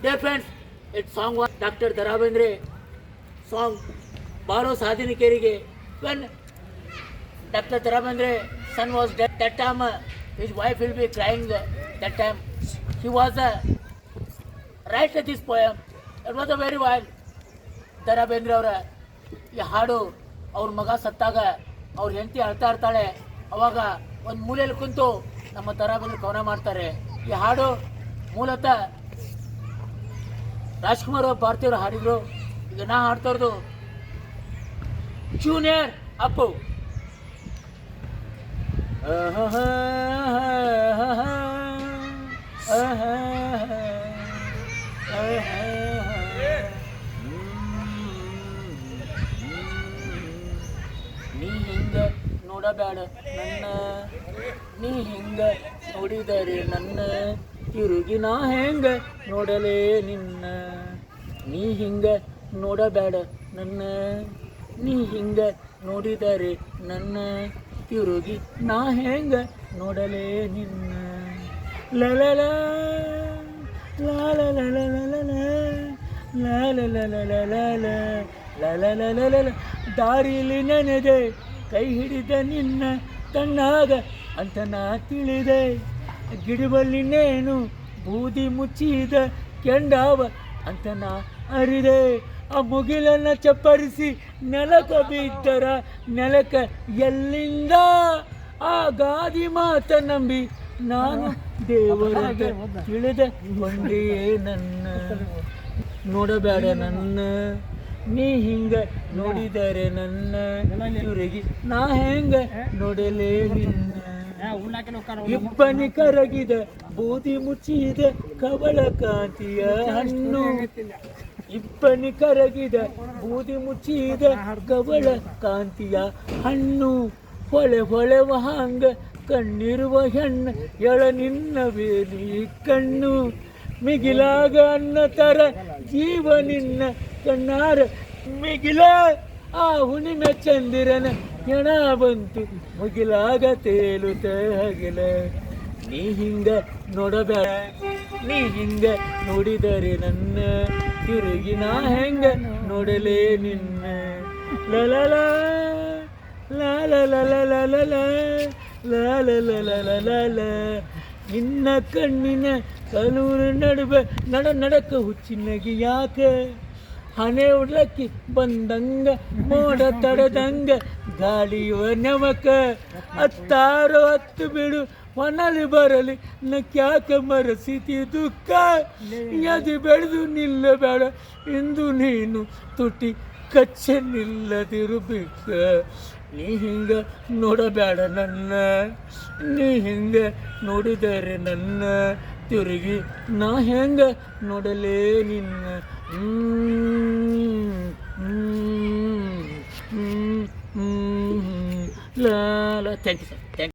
Dear friends, its song was Dr. Dara Bendre song Baro Sadhini Kerige. When Dr. Dara Bendre son was dead, that time his wife will be crying. That time he was write this poem. It was a very wild. ದರಾ ಬೇಂದ್ರೆ ಅವರ ಈ ಹಾಡು ಅವ್ರ ಮಗ ಸತ್ತಾಗ ಅವ್ರ ಹೆಂಡತಿ ಅಳ್ತಾ ಇರ್ತಾಳೆ. ಅವಾಗ ಒಂದು ಮೂಲೆಯಲ್ಲಿ ಕುಂತು ನಮ್ಮ ದರಾ ಬೇಂದ್ರೆ ಕವನ ಮಾಡ್ತಾರೆ. ಈ ಹಾಡು ಮೂಲತಃ ರಾಜ್ಕುಮಾರ್ ಭಾರತೀಯರು ಹಾಡಿದ್ರು. ಈಗ ನಾ ಹಾಡ್ತಾ ಇರೋದು ಜೂನಿಯರ್ ಅಪ್ಪು. ನೀ ಹಿಂಗ ನೋಡಬೇಡ ನನ್ನ, ನೀ ಹಿಂಗ ನೋಡಿದರೆ ನನ್ನ, ತಿರುಗಿ ನಾ ಹೆಂಗ ನೋಡಲೇ ನಿನ್ನ. ನೀ ಹಿಂಗ ನೋಡಬೇಡ ನನ್ನ, ನೀ ಹಿಂಗ ನೋಡಿದರೆ ನನ್ನ, ತಿರುಗಿ ನಾ ಹೆಂಗ ನೋಡಲೇ ನಿನ್ನ. ಲಲಲ ಲಲಲ ದಾರಿಲಿ ನೆನೆದೆ ಕೈ ಹಿಡಿದ ನಿನ್ನ ಕಣ್ಣಾಗ ಅಂತ ನಾ ತಿಳಿದೆ. ಗಿಡಬಲ್ಲಿನೇನು ಬೂದಿ ಮುಚ್ಚಿದ ಕೆಂಡಾವ ಅಂತ ನಾ ಅರಿದೆ. ಆ ಮುಗಿಲನ್ನ ಚಪ್ಪರಿಸಿ ನೆಲಕ ಬಿದ್ದರ ನೆಲಕ ಎಲ್ಲಿಂದ ಆ ಗಾದಿ ಮಾತ ನಂಬಿ ನಾನು ದೇವರಂತ ತಿಳಿದ ಕೊಂಡೆಯೇ ನನ್ನ. ನೋಡಬೇಡ ನನ್ನ, ನೀ ಹಿಂಗ ನೋಡಿದರೆ ನನ್ನ, ತಿರುಗಿ ನಾ ಹೆಂಗ ನೋಡಲೇ ನಿನ್ನ. ಇಬ್ಬನಿ ಕರಗಿದ ಬೂದಿ ಮುಚ್ಚಿದ ಕವಳ ಕಾಂತಿಯ ಹಣ್ಣು, ಇಬ್ಬನಿ ಕರಗಿದ ಬೂದಿ ಮುಚ್ಚಿದ ಕವಳ ಕಾಂತಿಯ ಹಣ್ಣು. ಹೊಳೆ ಹೊಳೆವ ಹಾಂಗ ಕಣ್ಣಿರುವ ಹೆಣ್ಣು ಎಳ ನಿನ್ನವೇಲಿ ಕಣ್ಣು. ಮಿಗಿಲಾಗ ಅನ್ನ ತರ ಜೀವ ನಿನ್ನ ಕಣ್ಣಾರ ಮಿಗಿಲ. ಆ ಹುಣ್ಣಿಮೆ ಚಂದಿರನ ಹೆಣ ಬಂತು ಮುಗಿಲಾಗ ತೇಲುತ್ತ ಹಗಿಲ. ನೀ ಹಿಂಗ ನೋಡಬೇಡ, ನೀ ಹಿಂಗ ನೋಡಿದರೆ ನನ್ನ, ತಿರುಗಿ ನಾ ಹೆಂಗ ನೋಡಲೇ ನಿನ್ನ. ಲಲಲ ಲ ನಿನ್ನ ಕಣ್ಣಿನ ಕಲೂರು ನಡುವೆ ನಡಕ ಹುಚ್ಚಿನಗಿ ಯಾಕೆ. ಹಣೆ ಉಡ್ಲಕ್ಕಿ ಬಂದಂಗ ಮೋಡ ತಡದಂಗ ಗಾಳಿಯುವ ನೆವಕ. ಹತ್ತಾರು ಹತ್ತು ಬಿಡು ಹೊನಲಿ ಬರಲಿ ನಕ್ಯಾಕ ಮರಸಿತಿ ದುಃಖ. ಎದು ಬೆಳೆದು ನಿಲ್ಲಬೇಡ ಇಂದು ನೀನು ತುಟಿ ಕಚ್ಚೆ ನಿಲ್ಲದಿರುಬೇಕ. ನೀ ಹಿಂಗ ನೋಡಬೇಡ ನನ್ನ, ನೀ ಹಿಂಗ ನೋಡಿದರೆ ನನ್ನ, ತಿರುಗಿ ನಾ ಹೆಂಗ ನೋಡಲೇ ನಿನ್ನ. Thank you sir. Thank you.